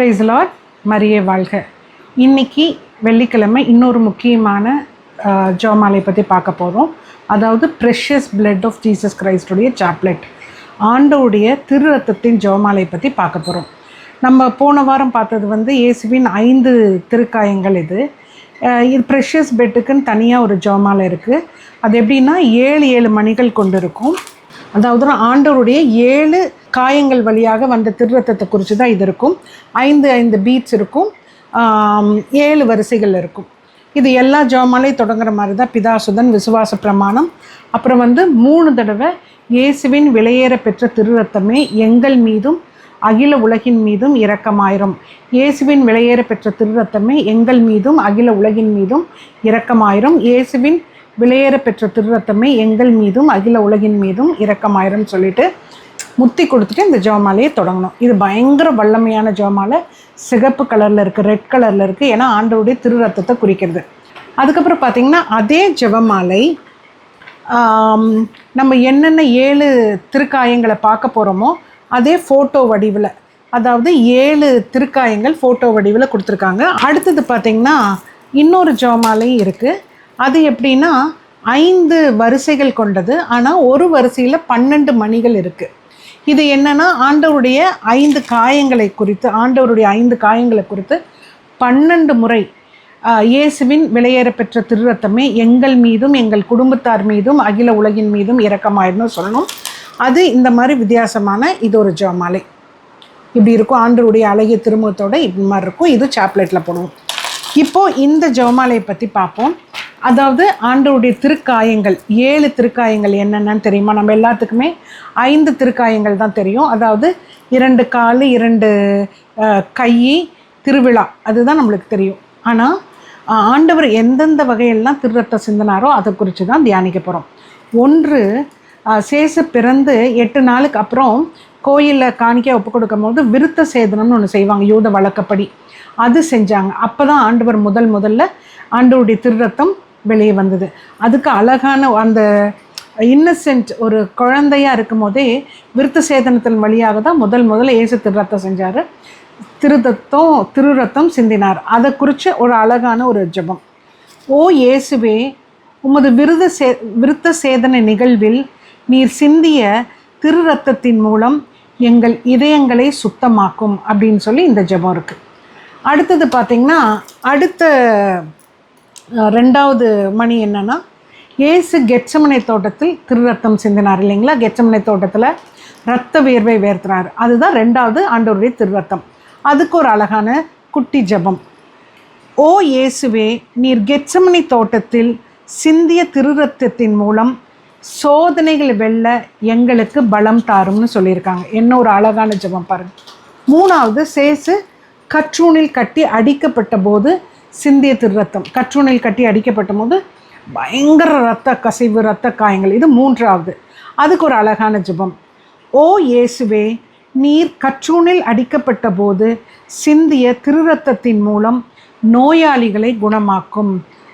Price Lord, மரியே வாழ்க. இன்னைக்கு வெள்ளிக்கிழமை இன்னொரு முக்கியமான ஜெபமாலை பற்றி பார்க்க போகிறோம். அதாவது ப்ரெஷியஸ் பிளட் ஆஃப் ஜீசஸ் கிரைஸ்டுடைய சாப்லெட், ஆண்டோடைய திரு ரத்தத்தின் ஜெபமாலை பற்றி பார்க்க போகிறோம். நம்ம போன வாரம் பார்த்தது இயேசுவின் 5 திருக்காயங்கள். இது ப்ரெஷியஸ் பெட்டுக்குன்னு தனியாக ஒரு ஜெபமாலை இருக்குது. அது எப்படின்னா 7 மணிகள் கொண்டு இருக்கும். அதாவது ஆண்டவருடைய 7 காயங்கள் வழியாக வந்த திருரத்தத்தை குறித்து தான் இது இருக்கும். 5 பீட்ஸ் இருக்கும், 7 வரிசைகள் இருக்கும். இது எல்லா ஜெபமாலை தொடங்குற மாதிரி தான். பிதாசுதன் விசுவாச பிரமாணம், அப்புறம் 3 தடவை இயேசுவின் விலையேற பெற்ற திருரத்தமே எங்கள் மீதும் அகில உலகின் மீதும் இரக்கமாயிரும். இயேசுவின் விலையேற பெற்ற திருரத்தமே எங்கள் மீதும் அகில உலகின் மீதும் இரக்கமாயிரும். இயேசுவின் விலையேற பெற்ற திருரத்தமே எங்கள் மீதும் அகில உலகின் மீதும் இரக்கமாயிரம் சொல்லிட்டு முத்தி கொடுத்துட்டு இந்த ஜெபமாலையை தொடங்கணும். இது பயங்கர வல்லமையான ஜெபமாலை. சிகப்பு கலரில் இருக்குது, ரெட் கலரில் இருக்குது. ஏன்னா ஆண்டவருடைய திருரத்தத்தை குறிக்கிறது. அதுக்கப்புறம் பார்த்திங்கன்னா அதே ஜெபமாலை நம்ம என்னென்ன 7 திருக்காயங்களை பார்க்க போகிறோமோ அதே ஃபோட்டோ வடிவில், அதாவது 7 திருக்காயங்கள் ஃபோட்டோ வடிவில் கொடுத்துருக்காங்க. அடுத்தது பார்த்திங்கன்னா இன்னொரு ஜெபமாலையும் இருக்குது. அது எப்படின்னா 5 வரிசைகள் கொண்டது, ஆனால் ஒரு வரிசையில் 12 மணிகள் இருக்குது. இது என்னென்னா ஆண்டவருடைய 5 காயங்களை குறித்து, ஆண்டவருடைய 5 காயங்களை குறித்து 12 முறை இயேசுவின் விலையேற பெற்ற திருரத்தமே எங்கள் மீதும் எங்கள் குடும்பத்தார் மீதும் அகில உலகின் மீதும் இரக்கமாயிடணும் சொல்லணும். அது இந்த மாதிரி வித்தியாசமான இது ஒரு ஜெபமாலை. இப்படி இருக்கும், ஆண்டவருடைய அழகிய திருமுகத்தோடு இப்படி மாதிரி இருக்கும். இது சாப்லெட்டில் போடுவோம். இப்போது இந்த ஜெபமாலையை பற்றி பார்ப்போம். அதாவது ஆண்டவருடைய திருக்காயங்கள் 7 திருக்காயங்கள் என்னென்னு தெரியுமா? நம்ம எல்லாத்துக்குமே 5 திருக்காயங்கள் தான் தெரியும். அதாவது 2 கால் 2 கை திருவிழா, அதுதான் நம்மளுக்கு தெரியும். ஆனால் ஆண்டவர் எந்தெந்த வகையெல்லாம் திருரத்தம் சிந்தினாரோ அதை குறித்து தான் தியானிக்க போகிறோம். ஒன்று, சேசு பிறந்து 8 நாளுக்கு அப்புறம் கோயிலில் காணிக்க ஒப்பு கொடுக்கும் போது விருத்த சேதனம்னு ஒன்று செய்வாங்க, யூத வழக்கப்படி. அது செஞ்சாங்க. அப்போ தான் ஆண்டவர் முதல்ல ஆண்டவருடைய திருரத்தம் வெளியே வந்தது. அதுக்கு அழகான அந்த இன்னசென்ட் ஒரு குழந்தையாக இருக்கும் போதே விருத்த சேதனத்தின் வழியாக தான் முதல்ல இயேசு திருரத்தம் செஞ்சார், திருரத்தம் சிந்தினார். அதை குறித்து ஒரு அழகான ஒரு ஜெபம். ஓ இயேசுவே, உமது விருத்த சேதன நிகழ்வில் நீர் சிந்திய திருரத்தத்தின் மூலம் எங்கள் இதயங்களை சுத்தமாக்கும் அப்படின்னு சொல்லி இந்த ஜெபம் இருக்குது. அடுத்தது பார்த்திங்கன்னா அடுத்த 2வது மணி என்னென்னா, இயேசு கெத்சமனே தோட்டத்தில் திருரத்தம் சிந்தினார் இல்லைங்களா? கெத்சமனே தோட்டத்தில் இரத்த வியர்வை வேர்த்தினார். அதுதான் 2வது ஆண்டவருடைய திருரத்தம். அதுக்கு ஒரு அழகான குட்டி ஜெபம். ஓ இயேசுவே, நீர் கெத்சமனே தோட்டத்தில் சிந்திய திருரத்தத்தின் மூலம் சோதனைகள் வெல்ல எங்களுக்கு பலம் தாரும்னு சொல்லியிருக்காங்க. என்ன ஒரு அழகான ஜெபம் பாருங்கள். 3வது, சேசு கற்றூணில் கட்டி அடிக்கப்பட்ட போது சிந்திய திருரத்தம். கற்றூணில் கட்டி அடிக்கப்பட்ட போது பயங்கர இரத்த கசிவு, இரத்த காயங்கள். இது 3வது. அதுக்கு ஒரு அழகான ஜெபம். ஓ இயேசுவே, நீர் கற்றூணில் அடிக்கப்பட்ட போது சிந்திய திருரத்தத்தின் மூலம் நோயாளிகளை குணமாக்கும்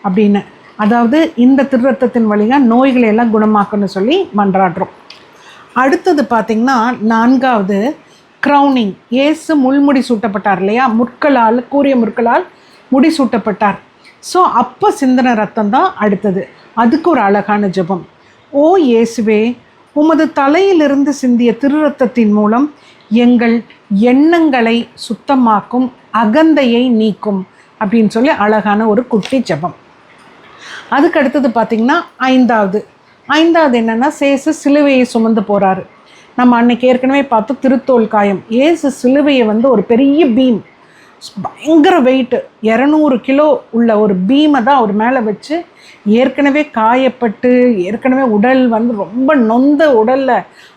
அப்படின்னு. அதாவது இந்த திருரத்தத்தின் வழியாக நோய்களை எல்லாம் குணமாக்குன்னு சொல்லி மன்றாடுறோம். அடுத்தது பார்த்திங்கன்னா 4வது, க்ரௌனிங். இயேசு முள்முடி சூட்டப்பட்டார் இல்லையா? முற்களால், கூரிய முற்களால் முடி சூட்டப்பட்டார். ஸோ அப்போ சிந்தன ரத்தம் தான் அடுத்தது. அதுக்கு ஒரு அழகான ஜெபம். ஓ இயேசுவே, உமது தலையிலிருந்து சிந்திய திருரத்தத்தின் மூலம் எங்கள் எண்ணங்களை சுத்தமாக்கும், அகந்தையை நீக்கும் அப்படின்னு சொல்லி அழகான ஒரு குட்டி ஜெபம். அதுக்கு அடுத்தது பார்த்திங்கன்னா 5வது என்னென்னா, சேசு சிலுவையை சுமந்து போகிறாரு. நம்ம அன்னைக்கு ஏற்கனவே பார்த்து திருத்தோல் காயம். இயேசு சிலுவையை ஒரு பெரிய பீம், பயங்கர வெயிட்டு 200 கிலோ உள்ள ஒரு பீமை தான் அவர் மேலே வச்சு, ஏற்கனவே காயப்பட்டு ஏற்கனவே உடல் ரொம்ப நொந்த உடலில்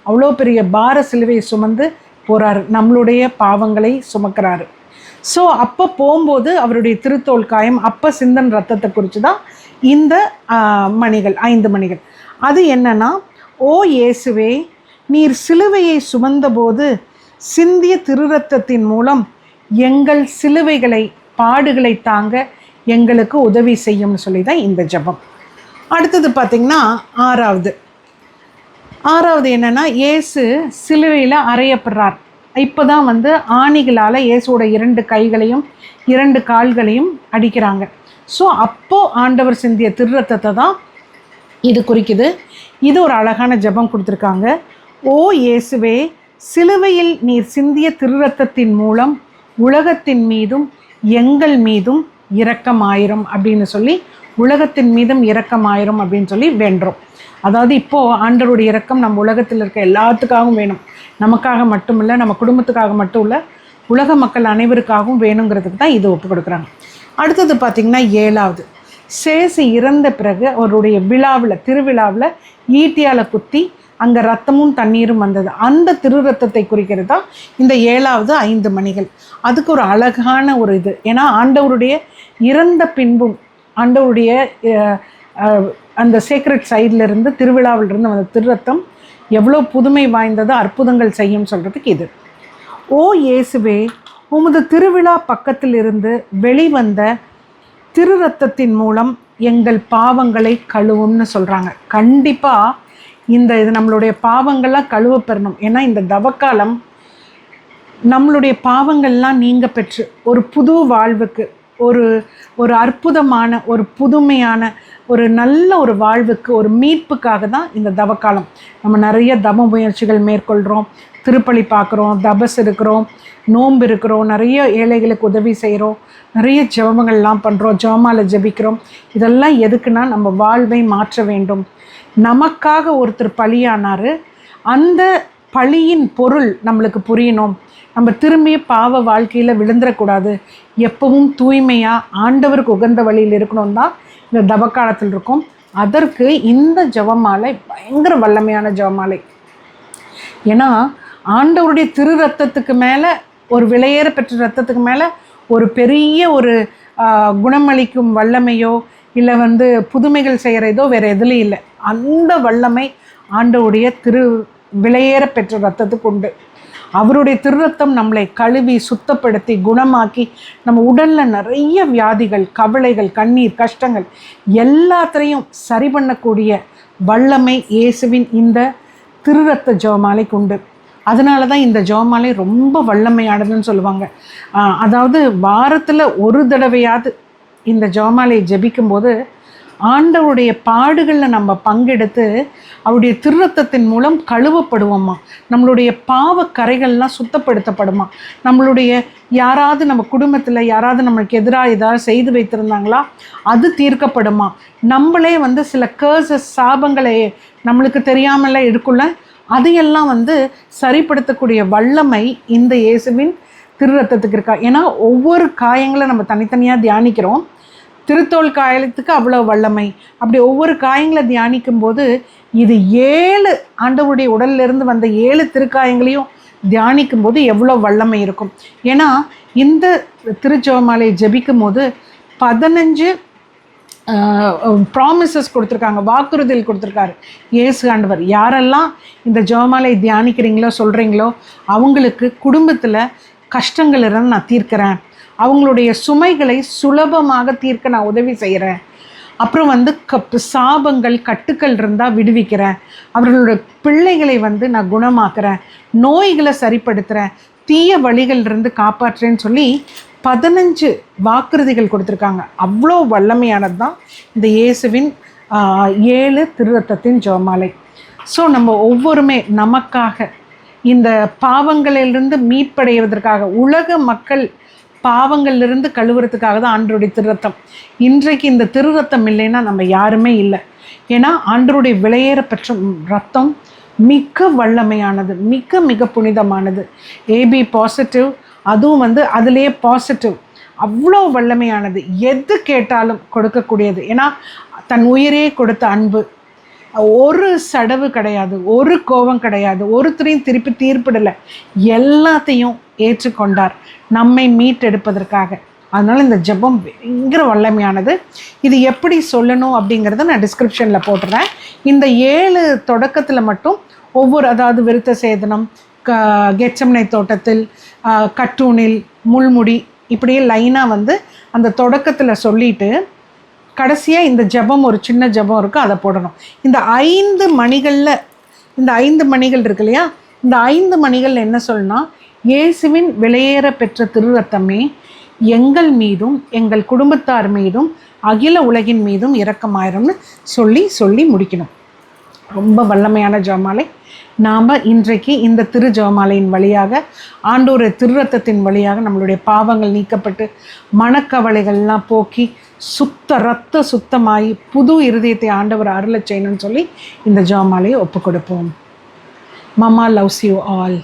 அவ்வளோ பெரிய பார சிலுவையை சுமந்து போகிறாரு, நம்மளுடைய பாவங்களை சுமக்கிறாரு. ஸோ அப்போ போகும்போது அவருடைய திருத்தோல் காயம், அப்போ சிந்தன் ரத்தத்தை குறித்து தான் இந்த மணிகள், 5 மணிகள். அது என்னன்னா, ஓ இயேசுவே, நீர் சிலுவையை சுமந்தபோது சிந்திய திருரத்தத்தின் மூலம் எங்கள் சிலுவைகளை, பாடுகளை தாங்க எங்களுக்கு உதவி செய்யும்னு சொல்லி தான் இந்த ஜெபம். அடுத்தது பார்த்திங்கன்னா 6வது என்னென்னா, இயேசு சிலுவையில் அறையப்படுறார். இப்போ தான் வந்து ஆணிகளால் இயேசுவோட 2 கைகளையும் 2 கால்களையும் அடிக்கிறாங்க. ஸோ அப்போது ஆண்டவர் சிந்திய திருரத்தத்தை தான் இது குறிக்குது. இது ஒரு அழகான ஜெபம் கொடுத்துருக்காங்க. ஓ இயேசுவே, சிலுவையில் நீர் சிந்திய திருரத்தத்தின் மூலம் உலகத்தின் மீதும் எங்கள் மீதும் இரக்கமாயிரும் அப்படின்னு சொல்லி, உலகத்தின் மீதும் இரக்கமாயிரும் அப்படின்னு சொல்லி வேண்டுறோம். அதாவது இப்போது ஆண்டவருடைய இரக்கம் நம்ம உலகத்தில் இருக்க எல்லாத்துக்காகவும் வேணும். நமக்காக மட்டும் இல்லை, நம்ம குடும்பத்துக்காக மட்டும் இல்லை, உலக மக்கள் அனைவருக்காகவும் வேணுங்கிறதுக்கு தான் இது ஒப்பு கொடுக்குறாங்க. அடுத்தது பார்த்திங்கன்னா 7வது, சேசு இறந்த பிறகு அவருடைய விழாவில், திருவிழாவில் ஈட்டியால் குத்தி அங்கே ரத்தமும் தண்ணீரும் வந்தது. அந்த திருரத்தத்தை குறிக்கிறது தான் இந்த 7வது 5 மணிகள். அதுக்கு ஒரு அழகான ஒரு இது. ஏன்னா ஆண்டவருடைய இறந்த பின்பும் ஆண்டவருடைய அந்த சேக்ரெட் சைட்லேருந்து, திருவிழாவிலிருந்து அந்த திருரத்தம் எவ்வளோ புதுமை வாய்ந்தது, அற்புதங்கள் செய்யும் சொல்கிறதுக்கு இது. ஓ இயேசுவே, உமது திருவிழா பக்கத்தில் இருந்து வெளிவந்த திருரத்தத்தின் மூலம் எங்கள் பாவங்களை கழுவும்னு சொல்கிறாங்க. கண்டிப்பாக இது நம்மளுடைய பாவங்கள்லாம் கழுவ பெறணும். ஏன்னா இந்த தவக்காலம் நம்மளுடைய பாவங்கள்லாம் நீங்க பெற்று ஒரு புது வாழ்வுக்கு, ஒரு அற்புதமான, ஒரு புதுமையான, ஒரு நல்ல ஒரு வாழ்வுக்கு, ஒரு மீட்புக்காக தான் இந்த தவக்காலம். நம்ம நிறைய தவ முயற்சிகள் மேற்கொள்கிறோம், திருப்பலி பார்க்குறோம், தபஸ் இருக்கிறோம், நோன்பு இருக்கிறோம், நிறைய ஏழைகளுக்கு உதவி செய்கிறோம், நிறைய ஜெபங்கள்லாம் பண்ணுறோம், ஜெபமாலை ஜெபிக்கிறோம். இதெல்லாம் எதுக்குன்னா நம்ம வாழ்வை மாற்ற வேண்டும். நமக்காக ஒருத்தர் பலியானார், அந்த பலியின் பொருள் நம்மளுக்கு புரியணும். நம்ம திரும்பிய பாவ வாழ்க்கையில் விழுந்துடக்கூடாது, எப்பவும் தூய்மையாக ஆண்டவருக்கு உகந்த வழியில் இருக்கணும் தான் இந்த தவக்காலத்தில் இருக்கும். அதற்கு இந்த ஜெபமாலை பயங்கர வல்லமையான ஜெபமாலை. ஏன்னா ஆண்டவருடைய திரு ரத்தத்துக்கு மேலே, ஒரு விலையேற பெற்ற ரத்தத்துக்கு மேலே ஒரு பெரிய ஒரு குணமளிக்கும் வல்லமையோ இல்லை வந்து புதுமைகள் செய்கிறதோ வேறு எதுலையும் இல்லை. அந்த வல்லமை ஆண்டவருடைய விலையேற பெற்ற ரத்தத்துக்கு உண்டு. அவருடைய திருரத்தம் நம்மளை கழுவி சுத்தப்படுத்தி குணமாக்கி நம்ம உடலில் நிறைய வியாதிகள், கவலைகள், கண்ணீர், கஷ்டங்கள் எல்லாத்தையும் சரி பண்ணக்கூடிய வல்லமை இயேசுவின் இந்த திருரத்த ஜெபமாலைக்கு உண்டு. அதனால தான் இந்த ஜெபமாலை ரொம்ப வல்லமையானதுன்னு சொல்லுவாங்க. அதாவது வாரத்தில் ஒரு தடவையாவது இந்த ஜெபமாலையை ஜெபிக்கும்போது ஆண்டவருடைய பாடுகளில் நம்ம பங்கெடுத்து அவருடைய திருரத்தத்தின் மூலம் கழுவப்படுவோம்மா. நம்மளுடைய பாவ கரைகள்லாம் சுத்தப்படுத்தப்படுமா. நம்மளுடைய யாராவது நம்ம குடும்பத்தில் யாராவது நம்மளுக்கு எதிராக ஏதாவது செய்து வைத்திருந்தாங்களா, அது தீர்க்கப்படுமா. நம்மளே வந்து சில கர்சஸ், சாபங்களை நம்மளுக்கு தெரியாமல இருக்குள்ள, அதையெல்லாம் வந்து சரிப்படுத்தக்கூடிய வல்லமை இந்த இயேசுவின் திருரத்தத்துக்கு இருக்கா. ஏன்னா ஒவ்வொரு காயங்களை நம்ம தனித்தனியாக தியானிக்கிறோம். திருத்தோல் காயத்துக்கு அவ்வளோ வல்லமை. அப்படி ஒவ்வொரு காயங்களை தியானிக்கும் போது இது 7 ஆண்டவருடைய உடலிலிருந்து வந்த 7 திருக்காயங்களையும் தியானிக்கும் போது எவ்வளோ வல்லமை இருக்கும். ஏன்னா இந்த திருஜெபமாலையை ஜெபிக்கும் போது 15 ப்ராமிசஸ் கொடுத்துருக்காங்க, வாக்குறுதிகள் கொடுத்துருக்காரு இயேசு ஆண்டவர். யாரெல்லாம் இந்த ஜெபமாலை தியானிக்கிறீங்களோ, சொல்கிறீங்களோ, அவங்களுக்கு குடும்பத்தில் கஷ்டங்கள் இருந்து நான் தீர்க்கிறேன், அவங்களுடைய சுமைகளை சுலபமாக தீர்க்க நான் உதவி செய்கிறேன், அப்புறம் வந்து சாபங்கள், கட்டுக்கள் இருந்தால் விடுவிக்கிறேன், அவர்களுடைய பிள்ளைகளை வந்து நான் குணமாக்குறேன், நோய்களை சரிப்படுத்துகிறேன், தீய வழிகளிலிருந்து காப்பாற்றுறேன்னு சொல்லி 15 வாக்குறுதிகள் கொடுத்துருக்காங்க. அவ்வளோ வல்லமையானது தான் இந்த இயேசுவின் 7 திருரத்தத்தின் ஜெபமாலை. ஸோ நம்ம ஒவ்வொருமே நமக்காக இந்த பாவங்களிலிருந்து மீட்படைவதற்காக, உலக மக்கள் பாவங்கள்லேருந்து கழுவுறதுக்காக தான் ஆண்டருடைய திருரத்தம். இன்றைக்கு இந்த திருரத்தம் இல்லைன்னா நம்ம யாருமே இல்லை. ஏன்னா ஆண்டருடைய விலையேற பெற்ற ரத்தம் மிக வல்லமையானது, மிக மிக புனிதமானது. ஏபி பாசிட்டிவ், அதுவும் வந்து அதுலேயே பாசிட்டிவ், அவ்வளோ வல்லமையானது. எது கேட்டாலும் கொடுக்கக்கூடியது. ஏன்னா தன் உயிரே கொடுத்த அன்பு, ஒரு சடவு கிடையாது, ஒரு கோபம் கிடையாது, ஒருத்தரையும் திருப்பி தீர்ப்பிடலை, எல்லாத்தையும் ஏற்றுக்கொண்டார் நம்மை மீட்டெடுப்பதற்காக. அதனால் இந்த ஜெபம் பயங்கர வல்லமையானது. இது எப்படி சொல்லணும் அப்படிங்கிறத நான் டிஸ்கிரிப்ஷனில் போட்டுறேன். இந்த 7 தொடக்கத்தில் மட்டும் ஒவ்வொரு, அதாவது விருத்த சேதனம், கெச்சமனை தோட்டத்தில், கட்டூனில், முள்முடி, இப்படியே லைனாக வந்து அந்த தொடக்கத்தில் சொல்லிவிட்டு கடைசியாக இந்த ஜெபம், ஒரு சின்ன ஜெபம் இருக்குது, அதை போடணும். இந்த 5 மணிகளில், இந்த 5 மணிகள் இருக்கு இல்லையா, இந்த 5 மணிகள் என்ன சொல்லணும்னா, இயேசுவின் விலையேற பெற்ற திரு ரத்தமே எங்கள் மீதும் எங்கள் குடும்பத்தார் மீதும் அகில உலகின் மீதும் இரக்கமாயிரும்னு சொல்லி முடிக்கணும். ரொம்ப வல்லமையான ஜெபமாலை. நாம் இன்றைக்கு இந்த திரு ஜெபமாலையின் வழியாக ஆண்டோர திருரத்தத்தின் வழியாக நம்மளுடைய பாவங்கள் நீக்கப்பட்டு மனக்கவலைகள்லாம் போக்கி சுத்தமாகி புது இருதயத்தை ஆண்டவர் அருளச் செய்யணும்னு சொல்லி இந்த ஜெபமாலையை ஒப்பு கொடுப்போம். Mamma loves you all.